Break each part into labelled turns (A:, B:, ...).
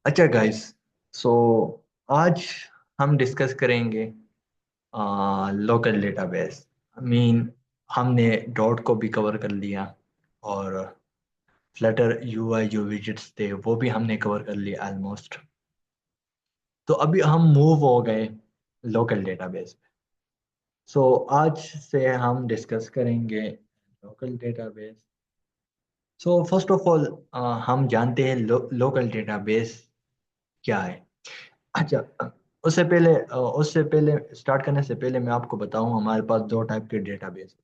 A: अच्छा गाइस, सो आज हम डिस्कस करेंगे लोकल डेटाबेस। मीन हमने डॉट को भी कवर कर लिया, और फ्लटर यूआई जो विजेट्स थे वो भी हमने कवर कर लिया ऑलमोस्ट। तो अभी हम मूव हो गए लोकल डेटाबेस पे। सो आज से हम डिस्कस करेंगे local database. So first of all हम जानते हैं लोकल डेटाबेस क्या है। अच्छा, उससे पहले स्टार्ट करने से पहले मैं आपको बताऊं, हमारे पास दो टाइप के डेटाबेस।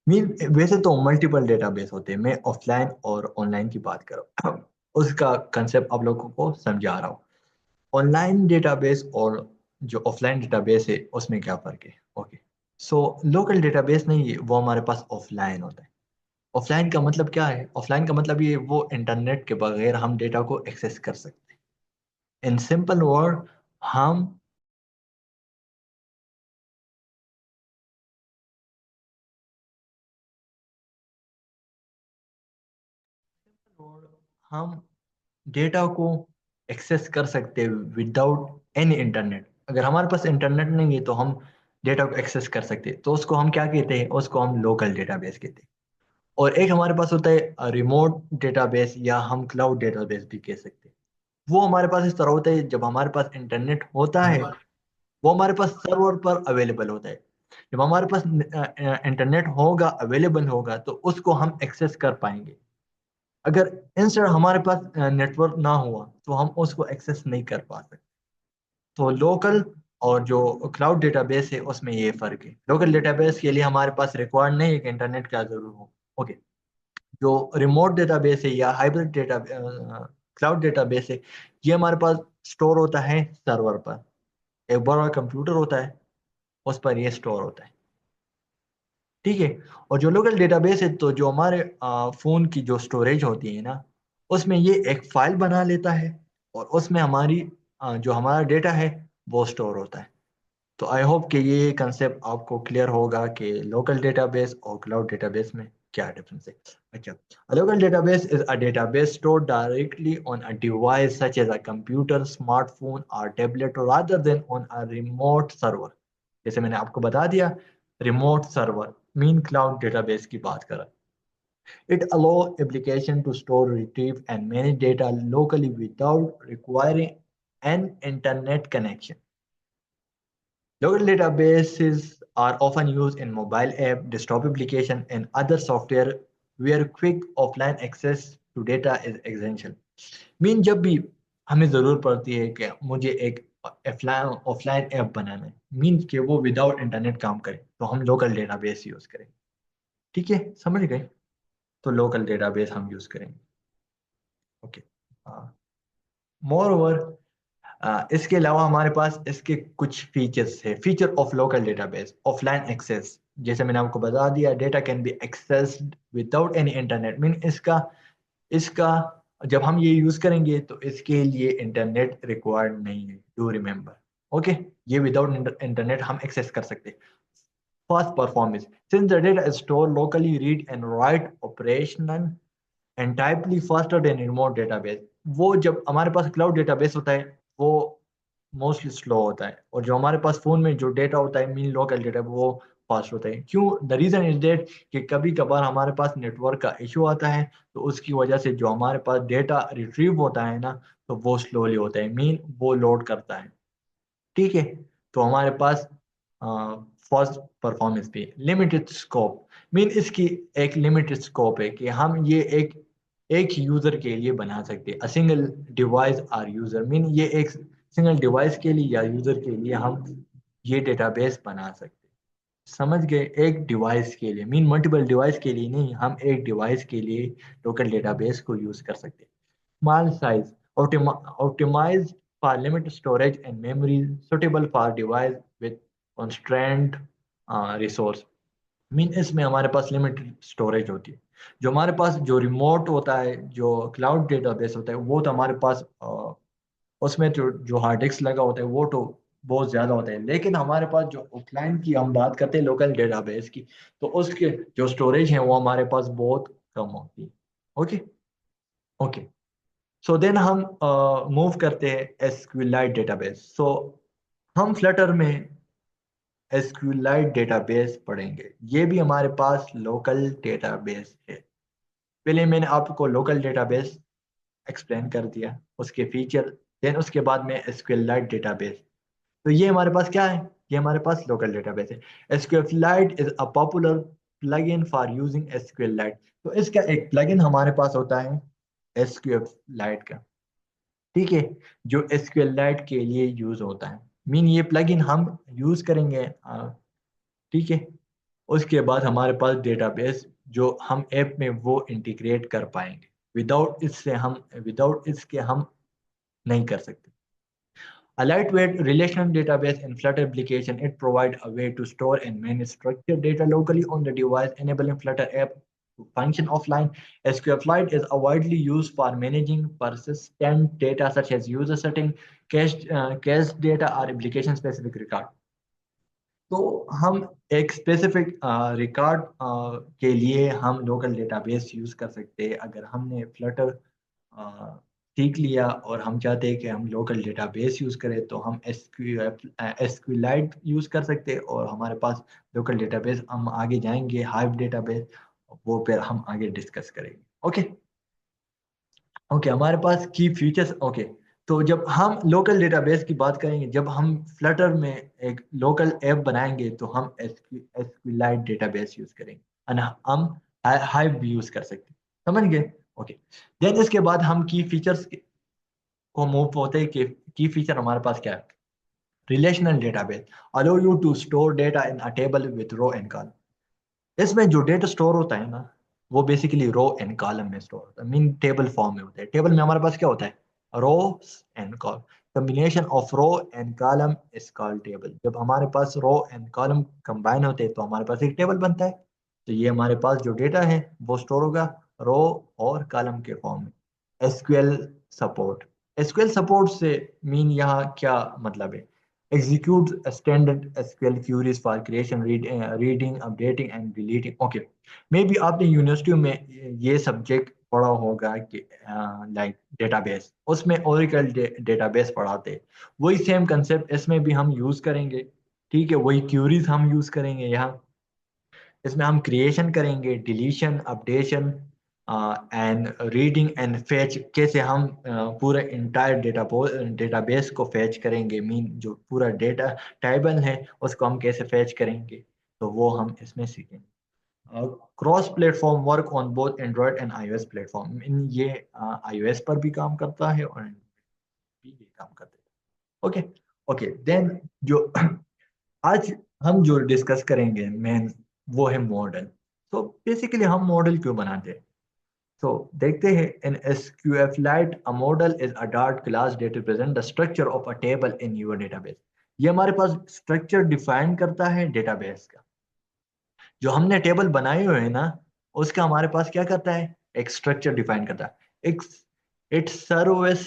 A: मीन वैसे तो मल्टीपल डेटाबेस होते हैं, मैं ऑफलाइन और ऑनलाइन की बात कर रहा हूँ। उसका कंसेप्ट आप लोगों को समझा रहा हूँ। ऑनलाइन डेटाबेस और जो ऑफलाइन डेटाबेस है उसमें क्या फर्क है। ओके, सो लोकल डेटाबेस नहीं है, वो हमारे पास ऑफलाइन होता है। ऑफलाइन का मतलब क्या है? ऑफलाइन का मतलब ये वो इंटरनेट के बगैर हम डेटा को एक्सेस कर सकते हैं। इन सिंपल वर्ड, हम हम डेटा को एक्सेस कर सकते हैं विदाउट एनी इंटरनेट। अगर हमारे पास इंटरनेट नहीं है तो हम डेटा को एक्सेस कर सकते हैं, तो उसको हम क्या कहते हैं? उसको हम लोकल डेटाबेस कहते हैं। और एक हमारे पास होता है रिमोट डेटाबेस, या हम क्लाउड डेटाबेस भी कह सकते हैं। वो हमारे पास इस तरह होता है, जब हमारे पास इंटरनेट होता है वो हमारे पास सर्वर पर अवेलेबल होता है। जब हमारे पास इंटरनेट होगा, अवेलेबल होगा, तो उसको हम एक्सेस कर पाएंगे। अगर इंस्टेड हमारे पास नेटवर्क ना हुआ तो हम उसको एक्सेस नहीं कर पा सकते। तो लोकल और जो क्लाउड डेटाबेस है उसमें ये फर्क है। लोकल डेटाबेस के लिए हमारे पास रिक्वायर्ड नहीं है कि इंटरनेट का जरूर हो। ओके, जो रिमोट डेटाबेस है या हाइब्रिड डेटा क्लाउड डेटाबेस है, ये हमारे पास स्टोर होता है सर्वर पर। एक बड़ा कंप्यूटर होता है, उस पर ये स्टोर होता है। ठीक है। और जो लोकल डेटाबेस है, तो जो हमारे फोन की जो स्टोरेज होती है ना, उसमें ये एक फाइल बना लेता है, और उसमें हमारी जो हमारा डेटा है वो स्टोर होता है। तो आई होप कि ये कंसेप्ट आपको क्लियर होगा कि लोकल डेटाबेस और क्लाउड डेटाबेस में क्या डिफरेंस है। अच्छा, a local database is a database stored directly on a device such as a computer, smartphone or tablet rather than on a remote server। जैसे मैंने आपको बता दिया, remote server mean cloud database की बात कर रहा है। It allows application to store, retrieve and manage data locally without requiring an internet connection. Local databases are often used in mobile app, desktop application, and other software where quick offline access to data is essential। Mean जब भी हमें ज़रूरत पड़ती है कि मुझे एक offline offline app बनाना है, मीन कि वो विदाउट इंटरनेट काम करे, तो हम लोकल डेटाबेस यूज़ करें। ठीक है, समझ गए? तो लोकल डेटाबेस हम यूज़ करेंगे। ओके, मोर ओवर, इसके अलावा हमारे पास इसके कुछ फीचर्स है। Feature of local database: offline access. जैसे मैंने आपको बता दिया, data can be accessed without any internet. Mean इसका इसका जब हम ये यूज करेंगे तो इसके लिए इंटरनेट रिक्वायर्ड नहीं है, डू रिमेम्बर। ओके, ये विदाउट इंटरनेट हम एक्सेस कर सकते हैं। Fast performance: since the data is store locally, read and right operational entirely faster than remote database. वो जब हमारे पास क्लाउड डेटाबेस होता है वो मोस्टली स्लो होता है, और जो हमारे पास फोन में जो डेटा होता है मीन लोकल डेटा, वो फास्ट होता है। क्यों? द रीजन इज डेट कि कभी कभार हमारे पास नेटवर्क का इशू आता है, तो उसकी वजह से जो हमारे पास डेटा रिट्रीव होता है ना, तो वो स्लोली होता है, मीन वो लोड करता है। ठीक है। तो हमारे पास फर्स्ट परफॉर्मेंस पे लिमिटेड स्कोप। मीन इसकी एक लिमिटेड स्कोप है कि हम ये एक एक यूजर के लिए बना सकते हैं। A single device or user, mean ये एक सिंगल डिवाइस के लिए या यूजर के लिए हम ये डेटाबेस बना सकते हैं। समझ गए? एक डिवाइस के लिए, मीन मल्टीपल डिवाइस के लिए नहीं, हम एक डिवाइस के लिए लोकल डेटाबेस को यूज कर सकते हैं। Small size, optimized for limited storage and memory, suitable for device with constrained resource। Mean इसमें हमारे पास लिमिटेड स्टोरेज होती है। जो हमारे पास जो रिमोट होता है, जो क्लाउड डेटाबेस होता है, वो तो हमारे पास उसमें जो जो हार्ड डिस्क लगा होता है वो तो बहुत ज्यादा होता है। लेकिन हमारे पास जो ऑफलाइन की हम बात करते हैं, लोकल डेटाबेस की, तो उसके जो स्टोरेज है वो हमारे पास बहुत कम होती है। ओके। ओके, सो देन हम मूव करते हैं एसक्यूएलाइट डेटाबेस। सो हम फ्लटर में एसक्यूएलाइट डेटाबेस पढ़ेंगे। ये भी हमारे पास लोकल डेटाबेस है। पहले मैंने आपको लोकल डेटाबेस एक्सप्लेन कर दिया, उसके फीचर। देन उसके बाद में एसक्यूएलाइट डेटाबेस। तो ये हमारे पास क्या है? ये हमारे पास लोकल डेटाबेस है। SQLite is a popular plugin for using SQLite. तो इसका एक प्लगइन हमारे पास होता है एसक्यूएलाइट का, ठीक है, जो एसक्यूएलाइट के लिए यूज होता है। मीन ये प्लगइन हम यूज करेंगे, ठीक है। उसके बाद हमारे पास डेटाबेस जो हम ऐप में वो इंटीग्रेट कर पाएंगे। विदाउट इसके हम नहीं कर सकते। A lightweight relational database in Flutter application, it provides a way to store and manage structured data locally on the device, enabling Flutter app to function offline. SQLite is widely used for managing persistent data such as user setting, cache data, or application-specific record. तो हम एक specific record के लिए हम local database use कर सकते हैं। अगर हमने फ्लटर सीख लिया और हम चाहते हैं कि हम लोकल डेटाबेस यूज करें, तो हम एसक्यूलाइट यूज कर सकते हैं। और हमारे पास लोकल डेटाबेस, हम आगे जाएंगे हाइव डेटाबेस, वो फिर हम आगे डिस्कस करेंगे। ओके ओके, हमारे पास की फीचर्स। ओके, तो जब हम लोकल डेटाबेस की बात करेंगे, जब हम फ्लटर में एक लोकल ऐप बनाएंगे, तो हम एसक्यूलाइट डेटाबेस यूज करेंगे, और हम हाइव भी यूज कर सकते हैं। समझ गए? ओके, देन इसके बाद हम की फीचर्स को मूव होते हैं कि की फीचर हमारे पास क्या है? Relational database allow you to store data in a table with row and column. इसमें जो डेटा स्टोर होता है ना, वो बेसिकली रो एंड कॉलम में स्टोर होता है। मीन टेबल फॉर्म में होता है। टेबल में हमारे पास क्या होता है? Row and column. Combination of row and column is called table. जब हमारे पास रो एंड कॉलम कंबाइन होते हैं, तो हमारे पास एक टेबल बनता है। तो ये हमारे पास जो डेटा है वो स्टोर होगा रो और कॉलम के फॉर्म में। SQL support. एसक्यूएल सपोर्ट से मीन यहाँ क्या मतलब है? execute standard SQL queries for creation, reading, updating and deleting. Okay, may be आपने यूनिवर्सिटी में ये सब्जेक्ट पढ़ा होगा कि लाइक डेटाबेस, उसमें ओरेकल डेटाबेस पढ़ाते। वही सेम कंसेप्ट इसमें भी हम यूज करेंगे, ठीक है। वही क्यूरीज हम यूज करेंगे यहाँ। इसमें हम क्रिएशन करेंगे, deletion, updation and reading and fetch. कैसे हम पूरा इंटायर डेटाबेस को फेच करेंगे, मीन जो पूरा डेटा टेबल है उसको हम कैसे फेच करेंगे, तो वो हम इसमें सीखेंगे। Cross platform work on both Android and iOS platform. इन ये iOS पर भी काम करता है और Android भी काम करता है। ओके ओके, देन जो आज हम जो डिस्कस करेंगे मेन, वो है मॉडल। तो बेसिकली हम मॉडल क्यों बनाते हैं? तो देखते हैं। इन SQLite a model is a dart class that represent the structure of a table in your database। ये हमारे पास स्ट्रक्चर डिफाइन करता है डेटाबेस का। जो हमने टेबल बनाए हुए हैं ना, उसका हमारे पास क्या करता है? एक स्ट्रक्चर डिफाइन करता है। एक it serves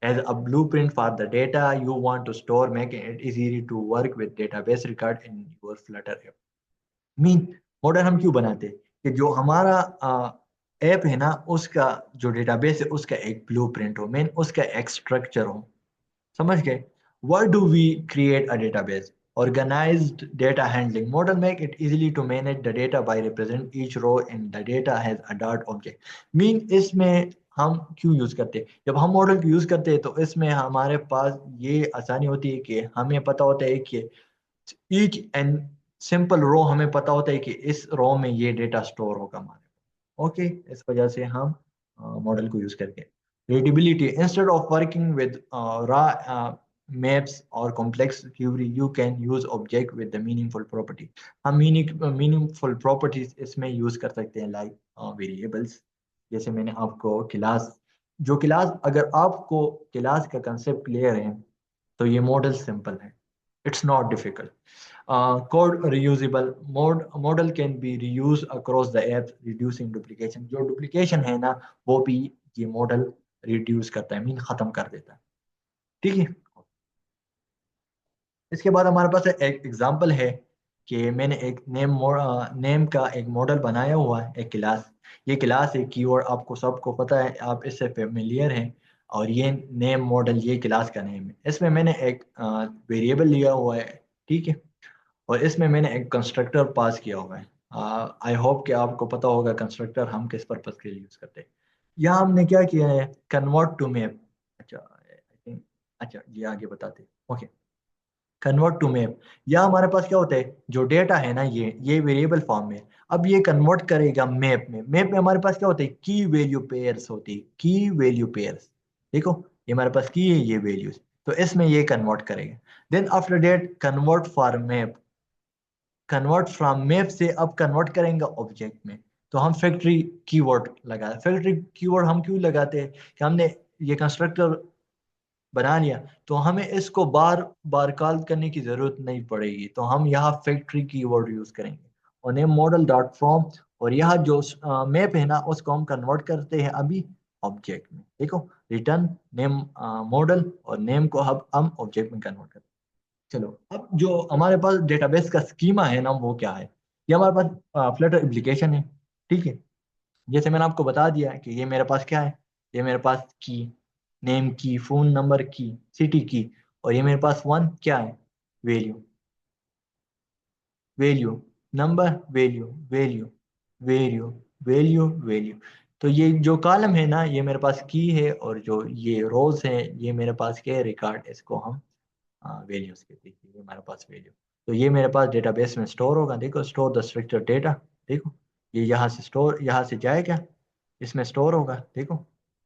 A: as a blueprint for the data you want to store, making it easy to work with database record in your Flutter app. Mean model हम क्यों बनाते हैं? कि जो हमारा ऐप है ना, उसका जो डेटाबेस है उसका एक ब्लूप्रिंट हो, मीन उसका एक स्ट्रक्चर हो। समझ गए? Why do we create a database? Organized data handling. Model make it easily to manage the data by represent each row in the data has a dart object. Mean इसमें हम क्यों use करते हैं? जब हम मॉडल यूज करते हैं, तो इसमें हमारे पास ये आसानी होती है कि हमें पता होता है कि ईच एंड सिंपल रो, हमें पता होता है कि इस रो में ये डेटा स्टोर होगा हमारे। ओके, इस वजह से हम मॉडल को यूज करके। Readability, instead of working with raw maps और complex query, you can use object with the meaningful property. हम मीनिंगफुल प्रॉपर्टीज इसमें यूज कर सकते हैं, लाइक वेरिएबल्स। जैसे मैंने आपको क्लास, जो क्लास, अगर आपको क्लास का कंसेप्ट क्लियर है, तो ये मॉडल सिंपल है। It's not difficult. code reusable model can be reused across the app, reducing duplication। जो डुप्लीकेशन है ना, वो भी ये मॉडल रिड्यूस करता है, मीन खत्म कर देता है, ठीक है। इसके बाद हमारे पास एक एग्जांपल है कि मैंने एक नेम का एक मॉडल बनाया हुआ है, एक क्लास। ये क्लास है, कीवर्ड आपको सबको पता है, आप इससे फेमिलियर हैं। और ये नेम मॉडल ये क्लास का नेम है। इसमें मैंने एक वेरिएबल लिया हुआ है, ठीक है, और इसमें मैंने एक कंस्ट्रक्टर पास किया हुआ है। आई होप कि आपको पता होगा कंस्ट्रक्टर हम किस पर्पज के लिए यूज करते हैं। यहाँ हमने क्या किया है, कन्वर्ट टू मैप। अच्छा आई थिंक, अच्छा ये आगे बताते हैं। ओके, कन्वर्ट टू मैप, या हमारे पास क्या होता है, जो डेटा है ना ये वेरिएबल फॉर्म में है। अब ये कन्वर्ट करेगा मैप में। मैप में हमारे पास क्या होता है, की वैल्यू पेयर्स होती है, की वैल्यू पेयर्स। देखो ये हमारे पास की है, ये वैल्यूज, तो इसमें ये कन्वर्ट करेगा। Then after that convert for map, convert from map से अब कन्वर्ट करेंगे ऑब्जेक्ट में। तो हम फैक्ट्री कीवर्ड लगा, फैक्ट्री कीवर्ड हम क्यों लगाते हैं कि हमने ये कंस्ट्रक्टर बना लिया, तो हमें इसको बार बार कॉल करने की जरूरत नहीं पड़ेगी। तो हम यहाँ फैक्ट्री कीवर्ड यूज करेंगे और नेम मॉडल डॉट फ्रॉम, और यहाँ जो मैप है ना उसको हम कन्वर्ट करते हैं अभी ऑब्जेक्ट में। देखो, रिटर्न नेम मॉडल, और नेम को हम ऑब्जेक्ट में कन्वर्ट करते हैं। चलो, अब जो हमारे पास डेटाबेस का स्कीमा है ना वो क्या है, ये हमारे पास फ्लटर एप्लीकेशन है, ठीक है। जैसे मैंने आपको बता दिया कि ये मेरे पास क्या है, ये मेरे पास की, नेम की, फोन नंबर की, सिटी की, और ये मेरे पास वन क्या है, value, value, number, value, value, value, value, value. तो ये जो कॉलम है ना ये मेरे पास की है, और जो ये रोज है ये मेरे पास क्या है, रिकॉर्ड। इसको हम वैल्यूज के, देखिए ये हमारे पास वैल्यू। तो ये मेरे पास डेटाबेस में स्टोर होगा। देखो, स्टोर द स्ट्रक्चर डेटा। देखो, ये यहाँ से स्टोर, यहाँ से जाएगा, इसमें स्टोर होगा। देखो,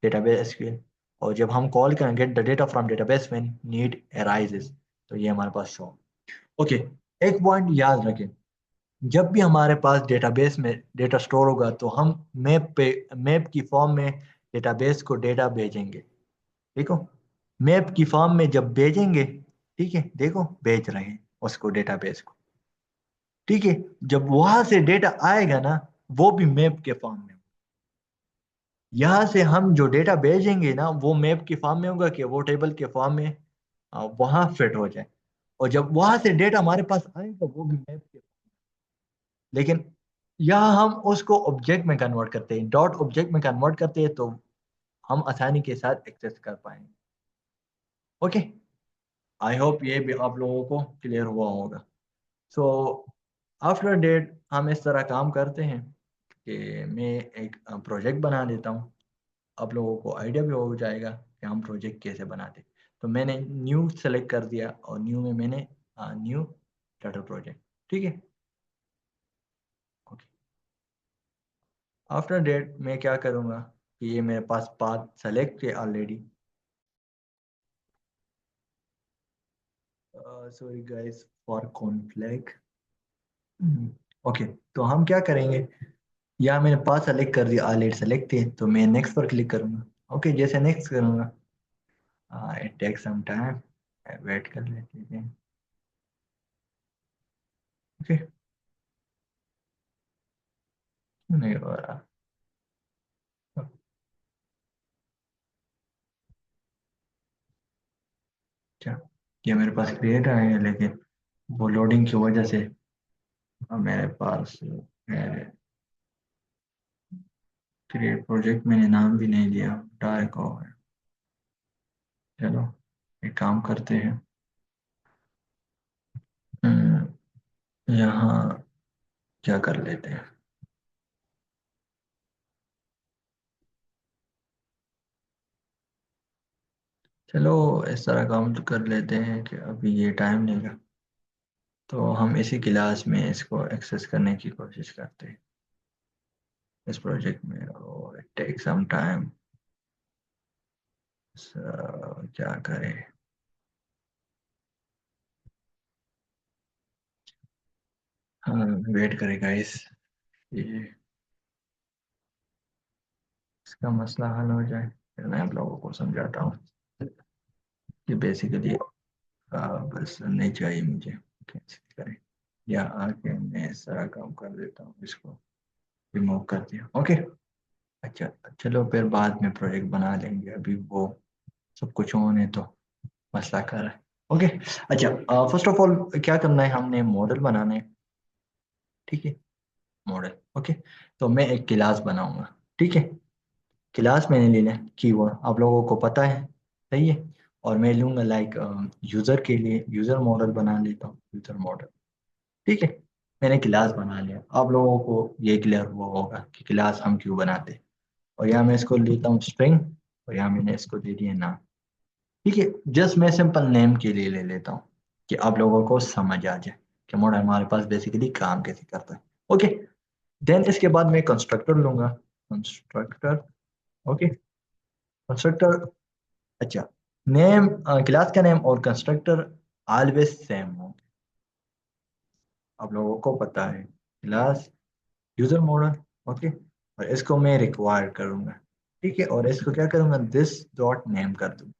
A: डेटाबेस एसक्यूएल। और जब हम कॉल करें get the data from database when need arises, तो ये हमारे पास शो। ओके, एक पॉइंट याद रखें, जब भी हमारे पास डेटाबेस में डेटा स्टोर होगा तो हम मैप पे, मैप की फॉर्म में डेटाबेस को डेटा भेजेंगे। देखो, मैप की फॉर्म में जब भेजेंगे, ठीक है, देखो भेज रहे हैं उसको, डेटाबेस को, ठीक है। जब वहां से डेटा आएगा ना, वो भी मैप के फॉर्म में। यहाँ से हम जो डेटा भेजेंगे ना वो मैप की फॉर्म में होगा कि वो टेबल के फॉर्म में वहां फिट हो जाए। और जब वहां से डेटा हमारे पास आएगा वो भी मैप के, लेकिन यहाँ हम उसको ऑब्जेक्ट में कन्वर्ट करते हैं, डॉट ऑब्जेक्ट में कन्वर्ट करते हैं, तो हम आसानी के साथ एक्सेस कर पाएंगे। ओके, आई होप ये भी आप लोगों को क्लियर हुआ होगा। सो आफ्टर डेट हम इस तरह काम करते हैं कि मैं एक प्रोजेक्ट बना देता हूँ। आप लोगों को आइडिया भी हो जाएगा कि हम प्रोजेक्ट कैसे बनाते। तो मैंने न्यू सेलेक्ट कर दिया, और न्यू में मैंने न्यू टाइटल प्रोजेक्ट, ठीक है। ओके, आफ्टर डेट मैं क्या करूँगा कि ये मेरे पास पाथ सेलेक्ट है already. Sorry guys for conflict. Okay, तो हम क्या करेंगे, या मैंने पास सेलेक्ट कर दिया, ऑलरेडी सेलेक्ट है, तो मैं नेक्स्ट पर क्लिक करूंगा। ओके, जैसे नेक्स्ट करूंगा, it take some time, wait कर लेते हैं। ओके, नहीं हो रहा। अच्छा, ये मेरे पास क्रिएट आए हैं, लेकिन वो लोडिंग की वजह से मेरे पास मेरे क्रिएट प्रोजेक्ट मैंने नाम भी नहीं दिया, डायरेक्ट हो गया। चलो एक काम करते हैं, यहाँ क्या कर लेते हैं, चलो इस तरह काम तो कर लेते हैं कि अभी ये टाइम लेगा, तो हम इसी क्लास में इसको एक्सेस करने की कोशिश करते हैं इस प्रोजेक्ट में, और टेक सम टाइम। क्या करें, हाँ वेट करेगा ये इसका मसला हल हो जाए, फिर मैं आप लोगों को समझाता हूँ कि बेसिकली बस नहीं चाहिए मुझे, कैसे करें, या आके मैं इस तरह काम कर देता हूँ, इसको रिमूव कर दिया। ओके, अच्छा चलो फिर बाद में प्रोजेक्ट बना लेंगे, अभी वो सब कुछ ऑन है तो मसला कर रहा है। ओके, अच्छा फर्स्ट ऑफ ऑल क्या करना है, हमने मॉडल बनाना है, ठीक है, मॉडल। ओके, तो मैं एक क्लास बनाऊंगा, ठीक है। क्लास मैंने ले लिया, कीवर्ड आप लोगों को पता है, सही है। और मैं लूंगा लाइक यूजर के लिए यूजर मॉडल बना लेता हूँ, यूजर मॉडल। ठीक है, मैंने क्लास बना लिया, आप लोगों को ये क्लियर हुआ होगा कि क्लास हम क्यों बनाते हैं। और यहाँ मैं इसको लेता हूँ स्ट्रिंग, और यहाँ मैंने इसको दे दिया नाम। ठीक है, जस्ट मैं सिंपल नेम के लिए ले लेता हूँ कि आप लोगों को समझ आ जाए कि मॉडल हमारे पास बेसिकली काम कैसे करता है। ओके, देन इसके बाद मैं कंस्ट्रक्टर लूंगा, कंस्ट्रक्टर। ओके, कंस्ट्रक्टर, अच्छा, नेम, क्लास का नेम और कंस्ट्रक्टर ऑलवेज सेम हो, आप लोगों को पता है, क्लास यूजर मॉडल। ओके, और इसको मैं रिक्वायर करूंगा। ठीक है, और इसको क्या करूंगा, दिस डॉट नेम कर दूंगा।